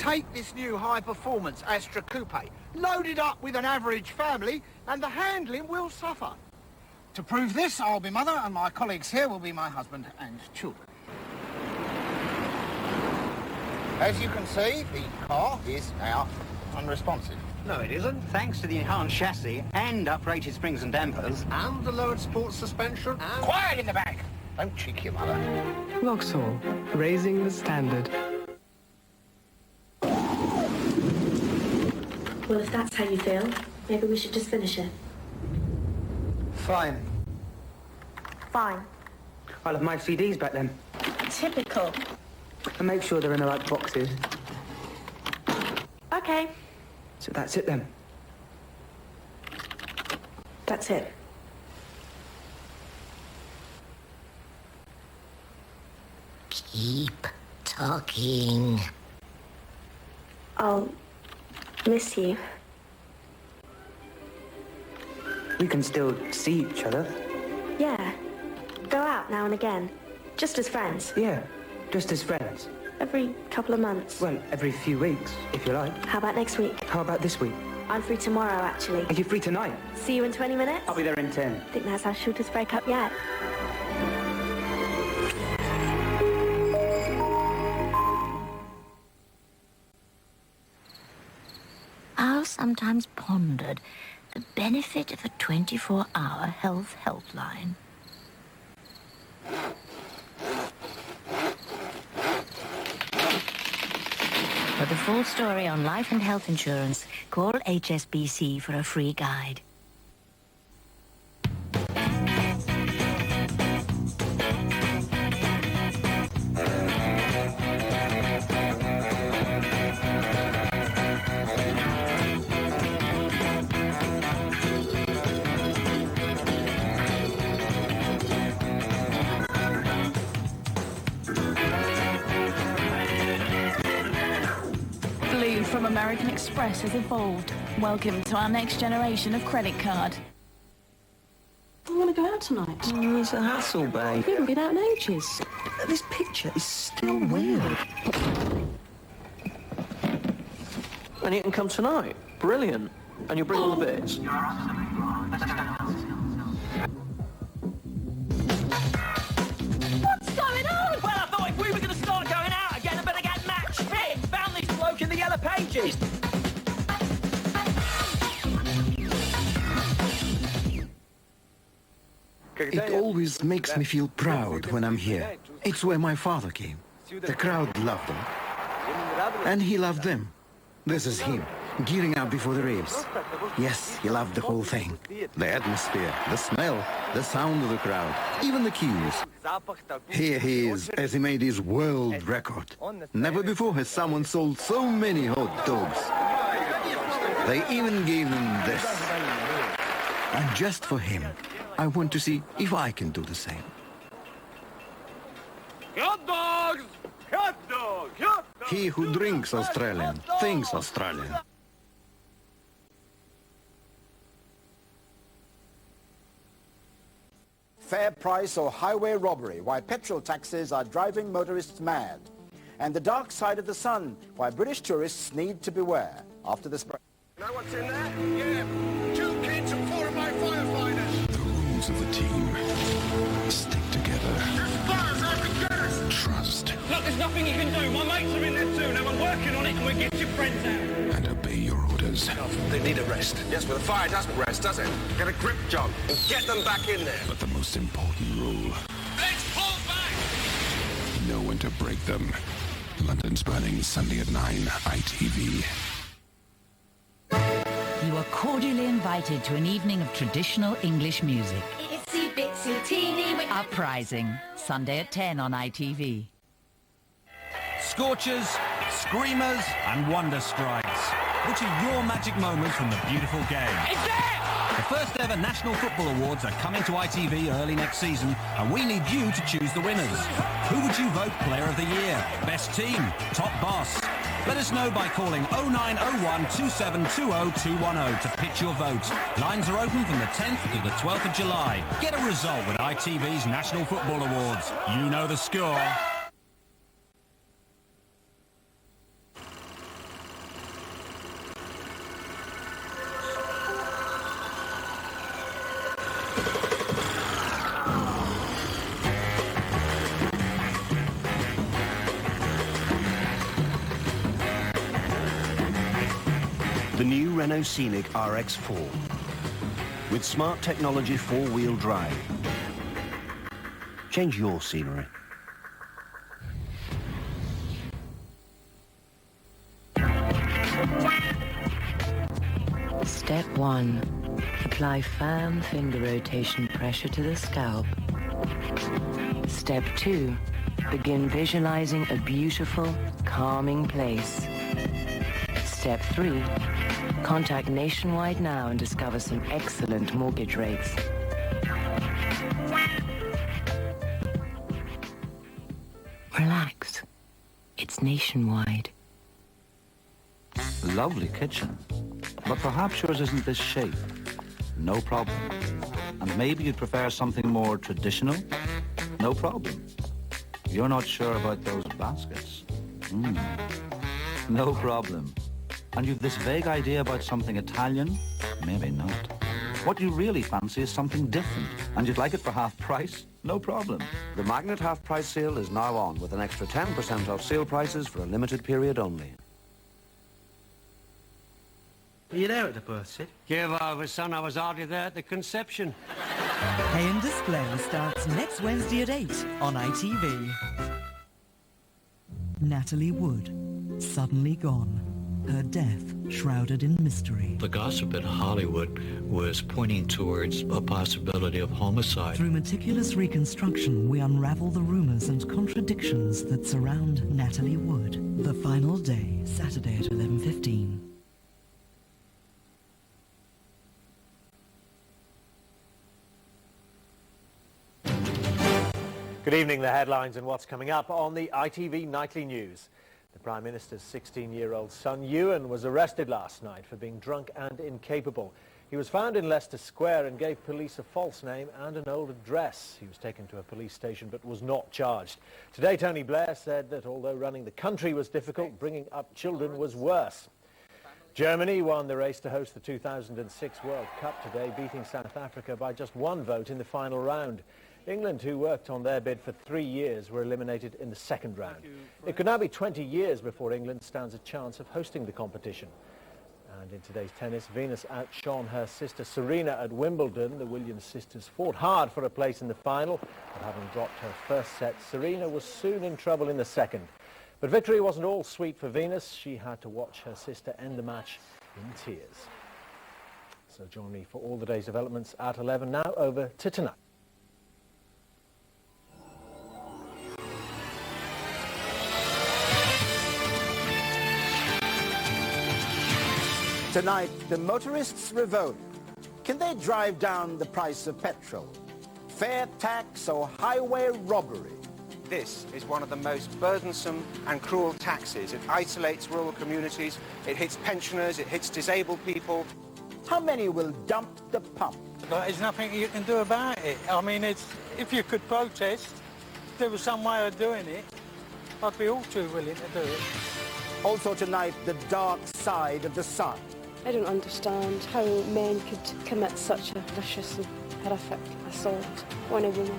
Take this new high-performance Astra Coupe, load it up with an average family, and the handling will suffer. To prove this, I'll be mother, and my colleagues here will be my husband and children. As you can see, the car is now unresponsive. No, it isn't. Thanks to the enhanced chassis and uprated springs and dampers. And the lowered sports suspension. And... Quiet in the back! Don't cheek your mother. Vauxhall, raising the standard. Well, if that's how you feel, maybe we should just finish it. Fine. Fine. I'll have my CDs back then. Typical. And make sure they're in the right boxes. Okay. So that's it then. That's it. Keep talking. I'll miss you. We can still see each other. Yeah. Go out now and again. Just as friends. Yeah, just as friends. Every couple of months. Well, every few weeks, if you like. How about next week? How about this week? I'm free tomorrow, actually. Are you free tonight? See you in 20 minutes? I'll be there in 10. I think that's our shortest breakup yet. I've sometimes pondered the benefit of a 24-hour health helpline. For the full story on life and health insurance, call HSBC for a free guide. From American Express has evolved. Welcome to our next generation of credit card. I want to go out tonight. Oh, it's a hassle, babe. We haven't been out in ages. This picture is still weird. And you can come tonight. Brilliant. And you'll bring all the bits. What's going on? Well, I thought if we were going to start going out again, I better get match fit. Found this bloke in the Yellow Pages. It always makes me feel proud when I'm here. It's where my father came. The crowd loved him. And he loved them. This is him, gearing up before the race. Yes, he loved the whole thing. The atmosphere, the smell, the sound of the crowd, even the cues. Here he is, as he made his world record. Never before has someone sold so many hot dogs. They even gave him this. And just for him, I want to see if I can do the same. Hot dogs! Hot dogs! Hot dogs! He who drinks Australian thinks Australian. Fair price or highway robbery, why petrol taxes are driving motorists mad. And the dark side of the sun, why British tourists need to beware. After this break. Know what's in there? Yeah. 2 kids and 4 of my firefighters. The rules of the team. Stick together. Trust. Look, there's nothing you can do. My mates are in there too. Now I'm working on it and we'll get your friends out. And obey your orders. They need a rest. Yes, but the fire doesn't rest, does it? Get a grip, John, and get them back in there. But the most important rule. Let's pull back! Know when to break them. London's Burning, Sunday at 9, ITV. You are cordially invited to an evening of traditional English music. Itsy bitsy teeny. Uprising, Sunday at 10 on ITV. Scorchers, Screamers and Wonder Strikes. Which are your magic moments from the beautiful game? It's there! The first ever National Football Awards are coming to ITV early next season, and we need you to choose the winners. Who would you vote Player of the Year? Best Team? Top Boss? Let us know by calling 0901 2720 210 to pitch your vote. Lines are open from the 10th to the 12th of July. Get a result with ITV's National Football Awards. You know the score. The new Renault Scenic RX4 with smart technology four-wheel drive. Change your scenery. Step 1. Apply firm finger rotation pressure to the scalp. Step 2. Begin visualizing a beautiful, calming place. Step 3. Contact Nationwide now and discover some excellent mortgage rates. Relax. It's Nationwide. Lovely kitchen. But perhaps yours isn't this shape. No problem. And maybe you'd prefer something more traditional? No problem. You're not sure about those baskets? No problem. And you've this vague idea about something Italian? Maybe not. What you really fancy is something different, and you'd like it for half price? No problem. The Magnet half price sale is now on with an extra 10% off sale prices for a limited period only. Are you there at the birth, Sid? Give over, son. I was hardly there at the conception. Pay and Display starts next Wednesday at 8 on ITV. Natalie Wood, suddenly gone. Her death shrouded in mystery. The gossip in Hollywood was pointing towards a possibility of homicide. Through meticulous reconstruction, we unravel the rumors and contradictions that surround Natalie Wood. The Final Day, Saturday at 11:15. Good evening, the headlines and what's coming up on the ITV Nightly News. The Prime Minister's 16-year-old son Ewan was arrested last night for being drunk and incapable. He was found in Leicester Square and gave police a false name and an old address. He was taken to a police station but was not charged. Today, Tony Blair said that although running the country was difficult, bringing up children was worse. Germany won the race to host the 2006 World Cup today, beating South Africa by just one vote in the final round. England, who worked on their bid for 3 years, were eliminated in the second round. It could now be 20 years before England stands a chance of hosting the competition. And in today's tennis, Venus outshone her sister Serena at Wimbledon. The Williams sisters fought hard for a place in the final, but having dropped her first set, Serena was soon in trouble in the second. But victory wasn't all sweet for Venus. She had to watch her sister end the match in tears. So join me for all the day's developments at 11. Now over to tonight. Tonight, the motorists revolt. Can they drive down the price of petrol? Fare tax or highway robbery? This is one of the most burdensome and cruel taxes. It isolates rural communities, it hits pensioners, it hits disabled people. How many will dump the pump? There's nothing you can do about it. I mean, if you could protest, if there was some way of doing it, I'd be all too willing to do it. Also tonight, the dark side of the sun. I don't understand how men could commit such a vicious and horrific assault on a woman.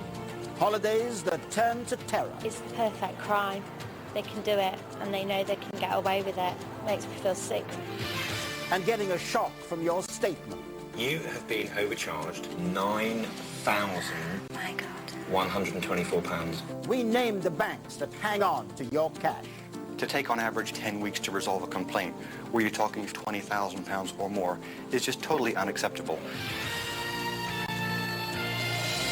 Holidays that turn to terror. It's the perfect crime. They can do it and they know they can get away with it. Makes me feel sick. And getting a shock from your statement. You have been overcharged £9,124. We named the banks that hang on to your cash. To take on average 10 weeks to resolve a complaint, where you're talking £20,000 or more, is just totally unacceptable.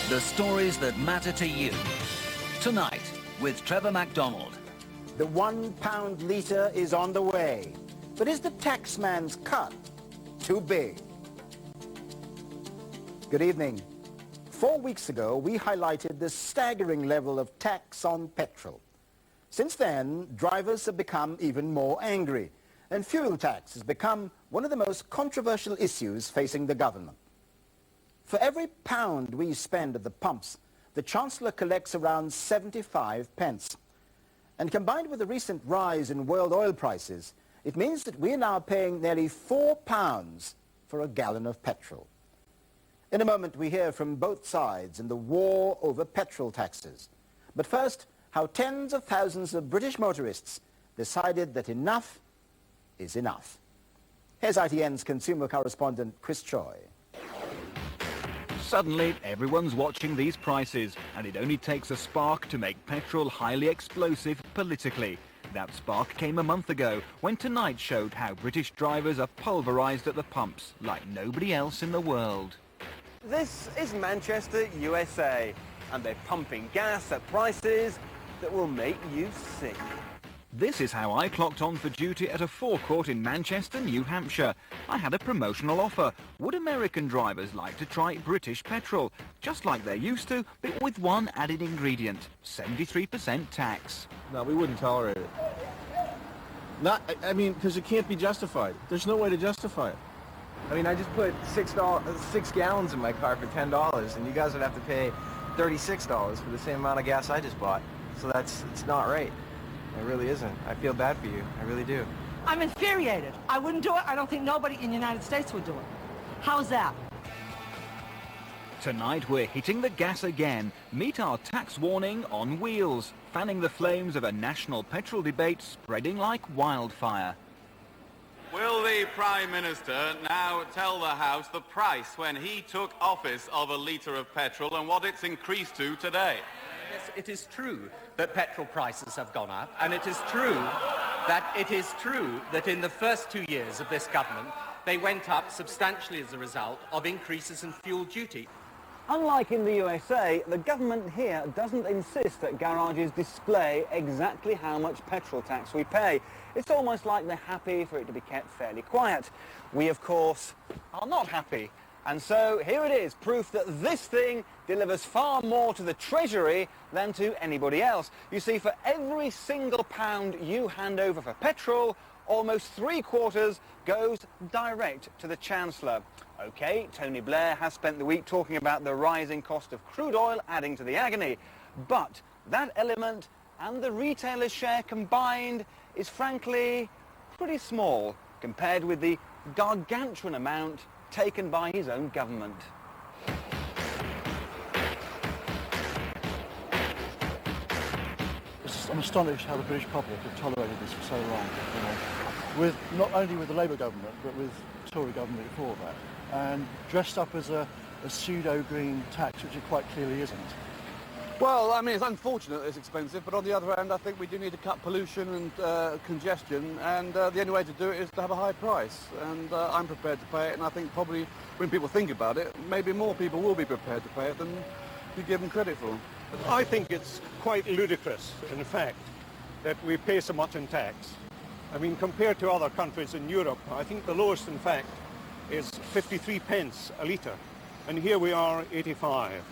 The stories that matter to you. Tonight, with Trevor MacDonald. The £1 litre is on the way. But is the taxman's cut too big? Good evening. 4 weeks ago, we highlighted the staggering level of tax on petrol. Since then, drivers have become even more angry, and fuel tax has become one of the most controversial issues facing the government. For every pound we spend at the pumps, the Chancellor collects around 75 pence. And combined with the recent rise in world oil prices, it means that we are now paying nearly £4 for a gallon of petrol. In a moment, we hear from both sides in the war over petrol taxes. But first, how tens of thousands of British motorists decided that enough is enough. Here's ITN's consumer correspondent Chris Choi. Suddenly, everyone's watching these prices, and it only takes a spark to make petrol highly explosive politically. That spark came a month ago, when Tonight showed how British drivers are pulverised at the pumps like nobody else in the world. This is Manchester, USA, and they're pumping gas at prices that will make you sick. This is how I clocked on for duty at a forecourt in Manchester, New Hampshire. I had a promotional offer. Would American drivers like to try British petrol? Just like they're used to, but with one added ingredient, 73% tax. No, we wouldn't tolerate it. I mean, because it can't be justified. There's no way to justify it. I mean, I just put 6 gallons in my car for $10, and you guys would have to pay $36 for the same amount of gas I just bought. So it's not right. It really isn't. I feel bad for you. I really do. I'm infuriated. I wouldn't do it. I don't think nobody in the United States would do it. How's that? Tonight we're hitting the gas again. Meet our tax warning on wheels, fanning the flames of a national petrol debate spreading like wildfire. Will the Prime Minister now tell the House the price when he took office of a litre of petrol and what it's increased to today? Yes, it is true that petrol prices have gone up, and it is true that in the first 2 years of this government, they went up substantially as a result of increases in fuel duty. Unlike in the USA, the government here doesn't insist that garages display exactly how much petrol tax we pay. It's almost like they're happy for it to be kept fairly quiet. We, of course, are not happy. And so here it is, proof that this thing delivers far more to the Treasury than to anybody else. You see, for every single pound you hand over for petrol, almost 3/4 goes direct to the Chancellor. OK, Tony Blair has spent the week talking about the rising cost of crude oil adding to the agony. But that element and the retailer's share combined is frankly pretty small compared with the gargantuan amount taken by his own government. I'm astonished how the British public have tolerated this for so long. You know, with not only with the Labour government, but with Tory government before that, and dressed up as a pseudo-green tax, which it quite clearly isn't. Well, I mean, it's unfortunate that it's expensive, but on the other hand, I think we do need to cut pollution and congestion, and the only way to do it is to have a high price. And I'm prepared to pay it, and I think probably when people think about it, maybe more people will be prepared to pay it than you give them credit for. I think it's quite ludicrous, in fact, that we pay so much in tax. I mean, compared to other countries in Europe, I think the lowest, in fact, is 53 pence a litre, and here we are 85.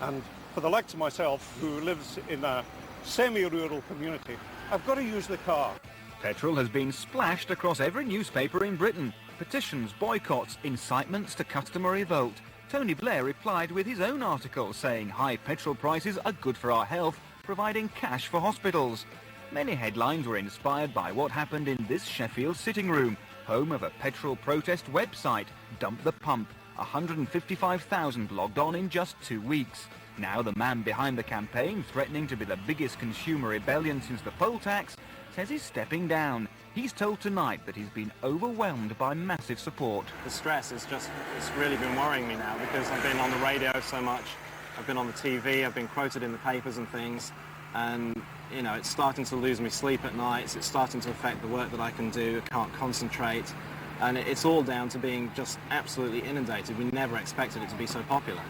And for the likes of myself, who lives in a semi-rural community, I've got to use the car. Petrol has been splashed across every newspaper in Britain. Petitions, boycotts, incitements to customer revolt. Tony Blair replied with his own article saying high petrol prices are good for our health, providing cash for hospitals. Many headlines were inspired by what happened in this Sheffield sitting room, home of a petrol protest website, Dump the Pump. 155,000 logged on in just 2 weeks. Now the man behind the campaign, threatening to be the biggest consumer rebellion since the poll tax, says he's stepping down. He's told Tonight that he's been overwhelmed by massive support. The stress it's really been worrying me now because I've been on the radio so much, I've been on the TV, I've been quoted in the papers and things, and you know, it's starting to lose me sleep at nights, it's starting to affect the work that I can do, I can't concentrate, and it's all down to being just absolutely inundated. We never expected it to be so popular.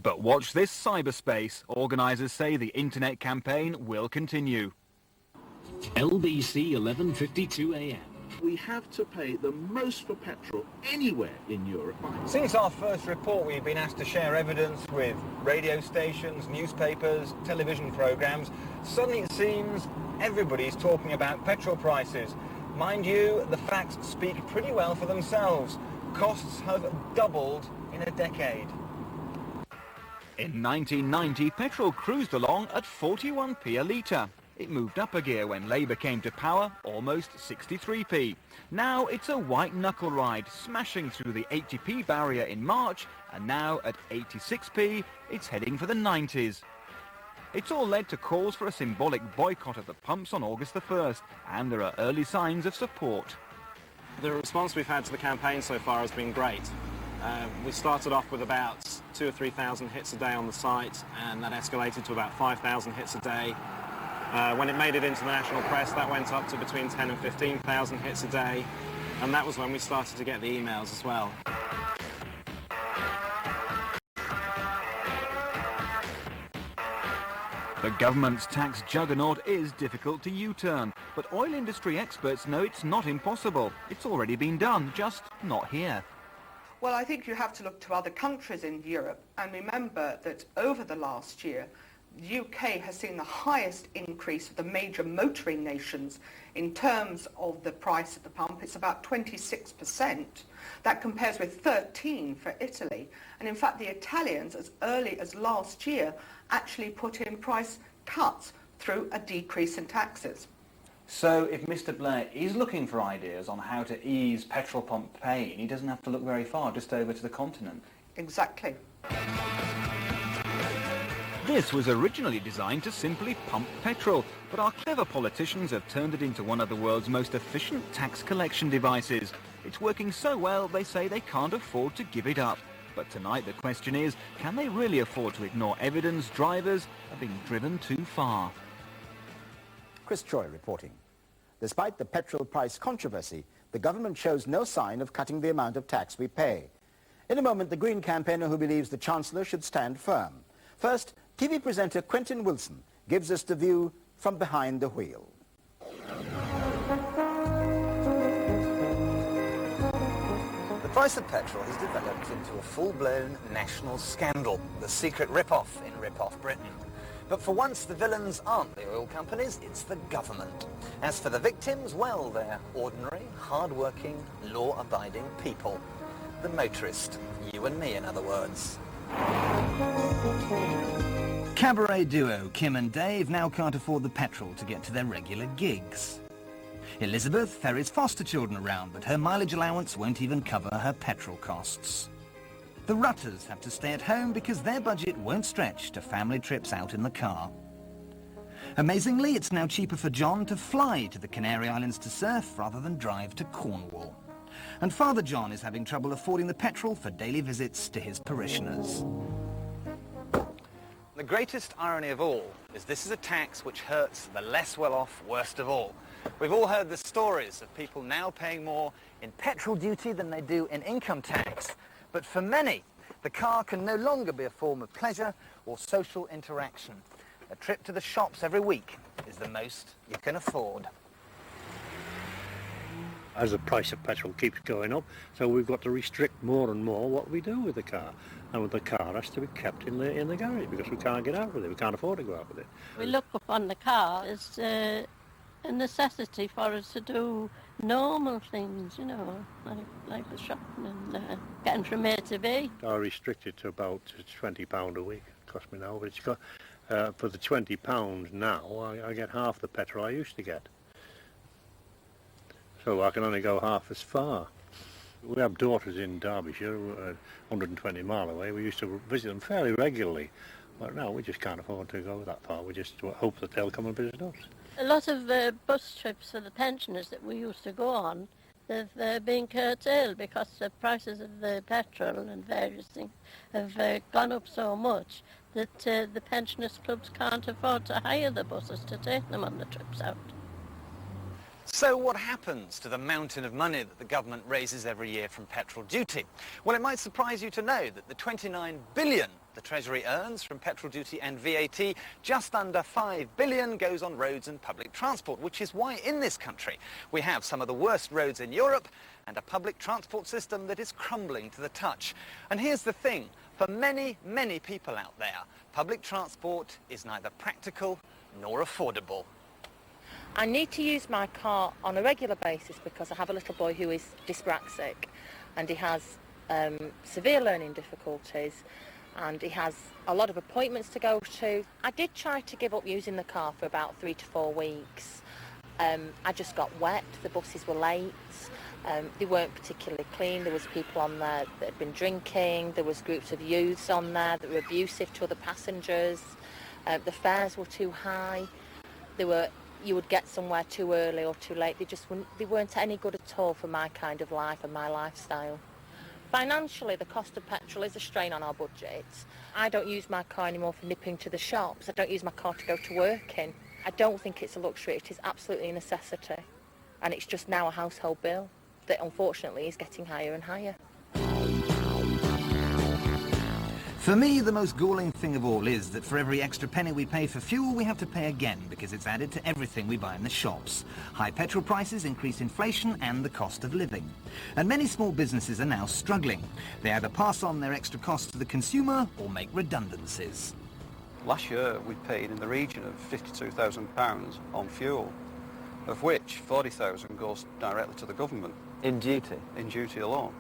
But watch this cyberspace. Organisers say the internet campaign will continue. LBC 11:52 a.m. We have to pay the most for petrol anywhere in Europe. Since our first report, we've been asked to share evidence with radio stations, newspapers, television programmes. Suddenly it seems everybody's talking about petrol prices. Mind you, the facts speak pretty well for themselves. Costs have doubled in a decade. In 1990, petrol cruised along at 41p a litre. It moved up a gear when Labour came to power, almost 63p. Now it's a white-knuckle ride, smashing through the 80p barrier in March, and now at 86p, it's heading for the 90s. It's all led to calls for a symbolic boycott of the pumps on August the 1st, and there are early signs of support. The response we've had to the campaign so far has been great. We started off with about 2,000 or 3,000 hits a day on the site, and that escalated to about 5,000 hits a day. When it made it into the national press, that went up to between 10,000 and 15,000 hits a day, and that was when we started to get the emails as well. The government's tax juggernaut is difficult to U-turn, but oil industry experts know it's not impossible. It's already been done, just not here. Well, I think you have to look to other countries in Europe and remember that over the last year, the UK has seen the highest increase of the major motoring nations in terms of the price at the pump. It's about 26%. That compares with 13% for Italy. And in fact, the Italians, as early as last year, actually put in price cuts through a decrease in taxes. So if Mr. Blair is looking for ideas on how to ease petrol pump pain, he doesn't have to look very far, just over to the continent. Exactly. This was originally designed to simply pump petrol, but our clever politicians have turned it into one of the world's most efficient tax collection devices. It's working so well, they say they can't afford to give it up. But tonight the question is, can they really afford to ignore evidence drivers are being driven too far? Chris Troy reporting. Despite the petrol price controversy, the government shows no sign of cutting the amount of tax we pay. In a moment, the Green campaigner who believes the Chancellor should stand firm. First, TV presenter Quentin Wilson gives us the view from behind the wheel. The price of petrol has developed into a full-blown national scandal, the secret rip-off in Rip-Off Britain. But for once, the villains aren't the oil companies, it's the government. As for the victims, well, they're ordinary, hard-working, law-abiding people. The motorist, you and me, in other words. Cabaret duo Kim and Dave now can't afford the petrol to get to their regular gigs. Elizabeth ferries foster children around, but her mileage allowance won't even cover her petrol costs. The Rutters have to stay at home because their budget won't stretch to family trips out in the car. Amazingly, it's now cheaper for John to fly to the Canary Islands to surf rather than drive to Cornwall. And Father John is having trouble affording the petrol for daily visits to his parishioners. The greatest irony of all is this is a tax which hurts the less well-off worst of all. We've all heard the stories of people now paying more in petrol duty than they do in income tax. But for many, the car can no longer be a form of pleasure or social interaction. A trip to the shops every week is the most you can afford. As the price of petrol keeps going up, so we've got to restrict more and more what we do with the car. And the car has to be kept in the garage because we can't get out with it. We can't afford to go out with it. We look upon the car as a necessity for us to do normal things, you know, like the shopping and getting from A to B. I restrict it to about £20 a week. It costs me now, but it's got for the £20 now, I get half the petrol I used to get. So I can only go half as far. We have daughters in Derbyshire, 120 mile away. We used to visit them fairly regularly. But now we just can't afford to go that far. We just hope that they'll come and visit us. A lot of bus trips for the pensioners that we used to go on, they've been curtailed because the prices of the petrol and various things have gone up so much that the pensioners' clubs can't afford to hire the buses to take them on the trips out. So what happens to the mountain of money that the government raises every year from petrol duty? Well, it might surprise you to know that the 29 billion the Treasury earns from petrol duty and VAT, just under 5 billion goes on roads and public transport, which is why in this country we have some of the worst roads in Europe and a public transport system that is crumbling to the touch. And here's the thing, for many, many people out there, public transport is neither practical nor affordable. I need to use my car on a regular basis because I have a little boy who is dyspraxic and he has severe learning difficulties and he has a lot of appointments to go to. I did try to give up using the car for about 3 to 4 weeks. I just got wet, the buses were late, they weren't particularly clean, there was people on there that had been drinking, there was groups of youths on there that were abusive to other passengers, the fares were too high, there were you would get somewhere too early or too late. They weren't any good at all for my kind of life and my lifestyle. Financially, the cost of petrol is a strain on our budget. I don't use my car anymore for nipping to the shops. I don't use my car to go to work in. I don't think it's a luxury. It is absolutely a necessity. And it's just now a household bill that unfortunately is getting higher and higher. For me, the most galling thing of all is that for every extra penny we pay for fuel, we have to pay again because it's added to everything we buy in the shops. High petrol prices increase inflation and the cost of living. And many small businesses are now struggling. They either pass on their extra costs to the consumer or make redundancies. Last year we paid in the region of £52,000 on fuel, of which 40,000 goes directly to the government. In duty? In duty alone.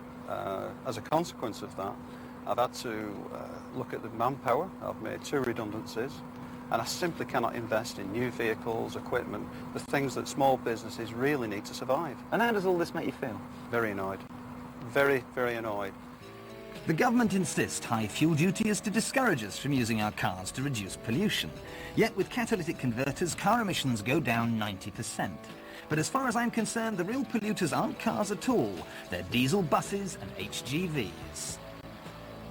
As a consequence of that, I've had to look at the manpower. I've made 2 redundancies, and I simply cannot invest in new vehicles, equipment, the things that small businesses really need to survive. And how does all this make you feel? Very annoyed. Very, very annoyed. The government insists high fuel duty is to discourage us from using our cars to reduce pollution. Yet with catalytic converters, car emissions go down 90%. But as far as I'm concerned, the real polluters aren't cars at all. They're diesel buses and HGVs.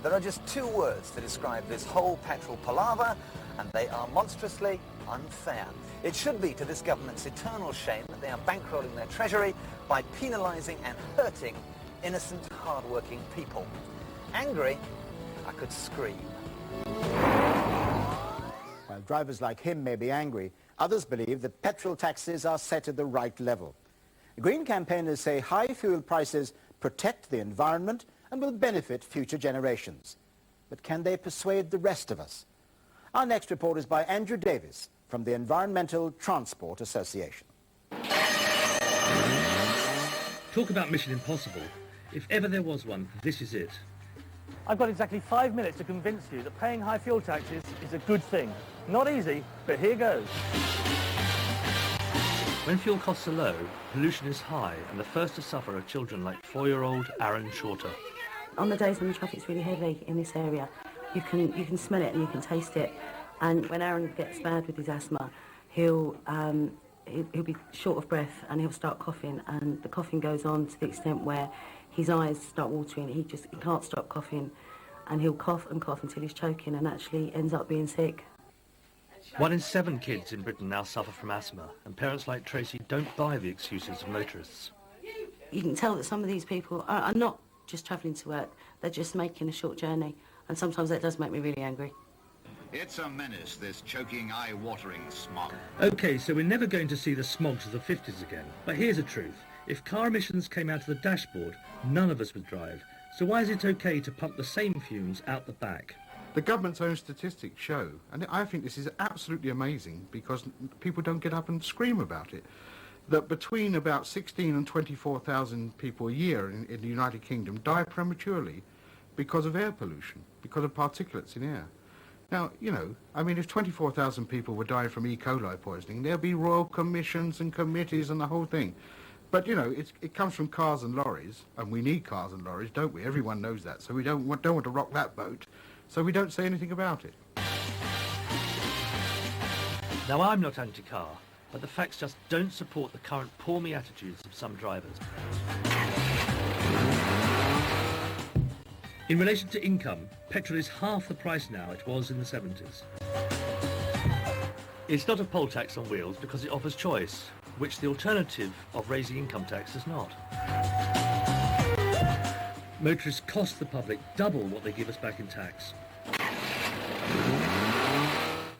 There are just 2 words to describe this whole petrol palaver, and they are monstrously unfair. It should be to this government's eternal shame that they are bankrolling their treasury by penalising and hurting innocent, hard-working people. Angry, I could scream. While drivers like him may be angry, others believe that petrol taxes are set at the right level. Green campaigners say high fuel prices protect the environment and will benefit future generations. But can they persuade the rest of us? Our next report is by Andrew Davis from the Environmental Transport Association. Talk about Mission Impossible. If ever there was one, this is it. I've got exactly 5 minutes to convince you that paying high fuel taxes is a good thing. Not easy, but here goes. When fuel costs are low, pollution is high, and the first to suffer are children like 4-year-old Aaron Shorter. On the days when the traffic's really heavy in this area, you can smell it and you can taste it. And when Aaron gets bad with his asthma, he'll be short of breath and he'll start coughing, and the coughing goes on to the extent where his eyes start watering. He can't stop coughing, and he'll cough and cough until he's choking and actually ends up being sick. 1 in 7 kids in Britain now suffer from asthma, and parents like Tracy don't buy the excuses of motorists. You can tell that some of these people are not just travelling to work, they're just making a short journey, and sometimes that does make me really angry. It's a menace, this choking, eye-watering smog. OK, so we're never going to see the smogs of the 50s again. But here's the truth. If car emissions came out of the dashboard, none of us would drive. So why is it OK to pump the same fumes out the back? The government's own statistics show, and I think this is absolutely amazing because people don't get up and scream about it, that between about 16 and 24,000 people a year in the United Kingdom die prematurely because of air pollution, because of particulates in air. Now, you know, I mean, if 24,000 people were dying from E. coli poisoning, there'd be royal commissions and committees and the whole thing. But, you know, it comes from cars and lorries, and we need cars and lorries, don't we? Everyone knows that, so we don't want to rock that boat, so we don't say anything about it. Now, I'm not anti-car, but the facts just don't support the current poor-me attitudes of some drivers. In relation to income, petrol is half the price now it was in the 70s. It's not a poll tax on wheels because it offers choice, which the alternative of raising income tax does not. Motorists cost the public double what they give us back in tax.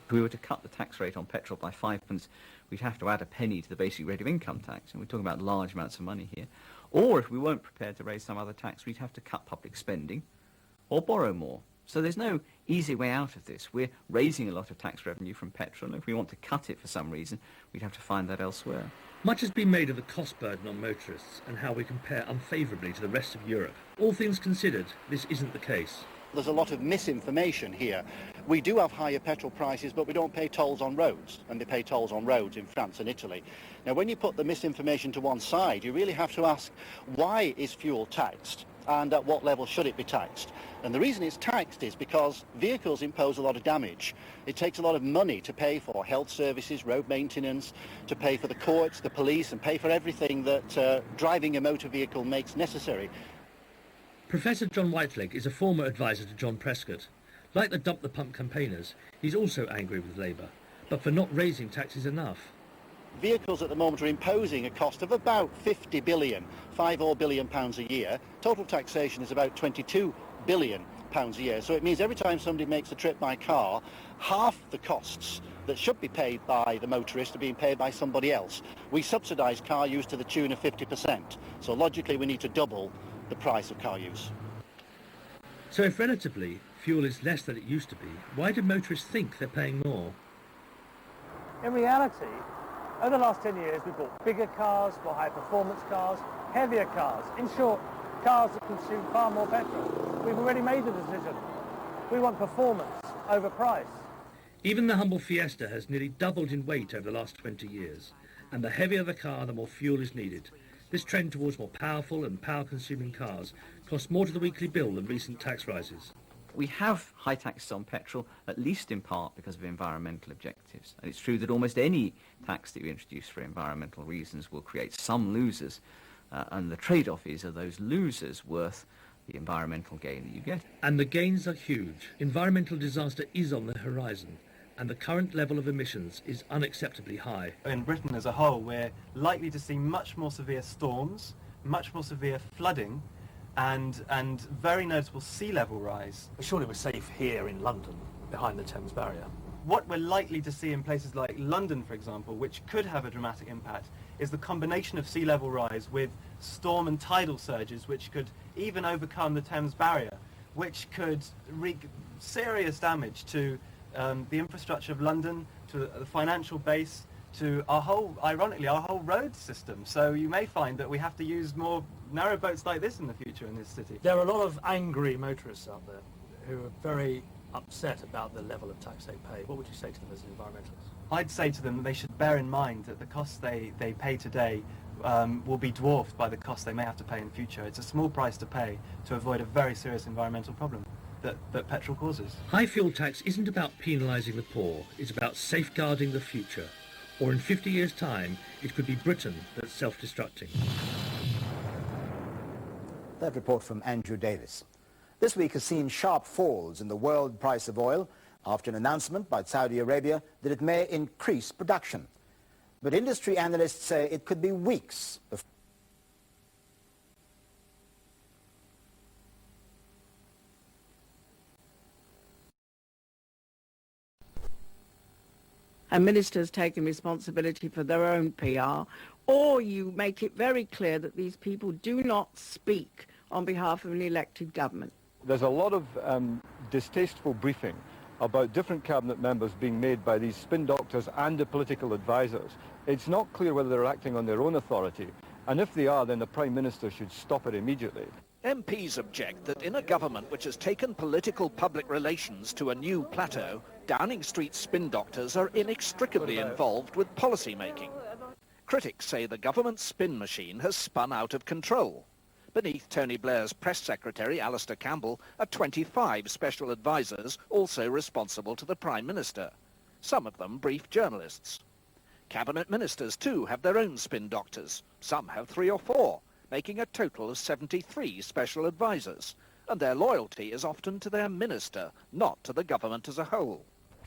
If we were to cut the tax rate on petrol by 5p, we'd have to add a penny to the basic rate of income tax, and we're talking about large amounts of money here. Or if we weren't prepared to raise some other tax, we'd have to cut public spending or borrow more. So there's no easy way out of this. We're raising a lot of tax revenue from petrol, and if we want to cut it for some reason, we'd have to find that elsewhere. Much has been made of the cost burden on motorists and how we compare unfavourably to the rest of Europe. All things considered, this isn't the case. There's a lot of misinformation here. We do have higher petrol prices, but we don't pay tolls on roads, and they pay tolls on roads in France and Italy. Now, when you put the misinformation to one side, you really have to ask, why is fuel taxed and at what level should it be taxed. And the reason it's taxed is because vehicles impose a lot of damage. It takes a lot of money to pay for health services, road maintenance, to pay for the courts, the police, and pay for everything that driving a motor vehicle makes necessary. Professor John Whiteleg is a former advisor to John Prescott. Like the Dump the Pump campaigners, he's also angry with Labour, but for not raising taxes enough. Vehicles at the moment are imposing a cost of about 50 billion, £5 billion a year. Total taxation is about 22 billion pounds a year. So it means every time somebody makes a trip by car, half the costs that should be paid by the motorist are being paid by somebody else. We subsidise car use to the tune of 50%. So logically we need to double the price of car use. So if relatively fuel is less than it used to be, why do motorists think they're paying more? In reality, over the last 10 years, we've bought bigger cars, more high-performance cars, heavier cars. In short, cars that consume far more petrol. We've already made the decision. We want performance over price. Even the humble Fiesta has nearly doubled in weight over the last 20 years, and the heavier the car, the more fuel is needed. This trend towards more powerful and power-consuming cars costs more to the weekly bill than recent tax rises. We have high taxes on petrol, at least in part because of environmental objectives. And it's true that almost any tax that you introduce for environmental reasons will create some losers, and the trade-off is, are those losers worth the environmental gain that you get? And the gains are huge. Environmental disaster is on the horizon, and the current level of emissions is unacceptably high. In Britain as a whole, we're likely to see much more severe storms, much more severe flooding, and very noticeable sea level rise. Surely we're safe here in London, behind the Thames Barrier. What we're likely to see in places like London, for example, which could have a dramatic impact, is the combination of sea level rise with storm and tidal surges, which could even overcome the Thames Barrier, which could wreak serious damage to the infrastructure of London, to the financial base, to our whole, ironically, our whole road system. So you may find that we have to use more narrow boats like this in the future in this city. There are a lot of angry motorists out there who are very upset about the level of tax they pay. What would you say to them as an environmentalist? I'd say to them that they should bear in mind that the costs they pay today will be dwarfed by the costs they may have to pay in the future. It's a small price to pay to avoid a very serious environmental problem that petrol causes. High fuel tax isn't about penalising the poor, it's about safeguarding the future. Or in 50 years' time, it could be Britain that's self-destructing. That report from Andrew Davis. This week has seen sharp falls in the world price of oil after an announcement by Saudi Arabia that it may increase production. But industry analysts say it could be weeks before. A minister's taken responsibility for their own PR, or you make it very clear that these people do not speak on behalf of an elected government. There's a lot of distasteful briefing about different cabinet members being made by these spin doctors and the political advisors. It's not clear whether they're acting on their own authority, and if they are, then the Prime Minister should stop it immediately. MPs object that in a government which has taken political public relations to a new plateau, Downing Street spin doctors are inextricably involved with policy making. Critics say the government's spin machine has spun out of control. Beneath Tony Blair's press secretary, Alistair Campbell, are 25 special advisers also responsible to the Prime Minister. Some of them brief journalists. Cabinet ministers, too, have their own spin doctors. Some have 3 or 4, making a total of 73 special advisers. And their loyalty is often to their minister, not to the government as a whole.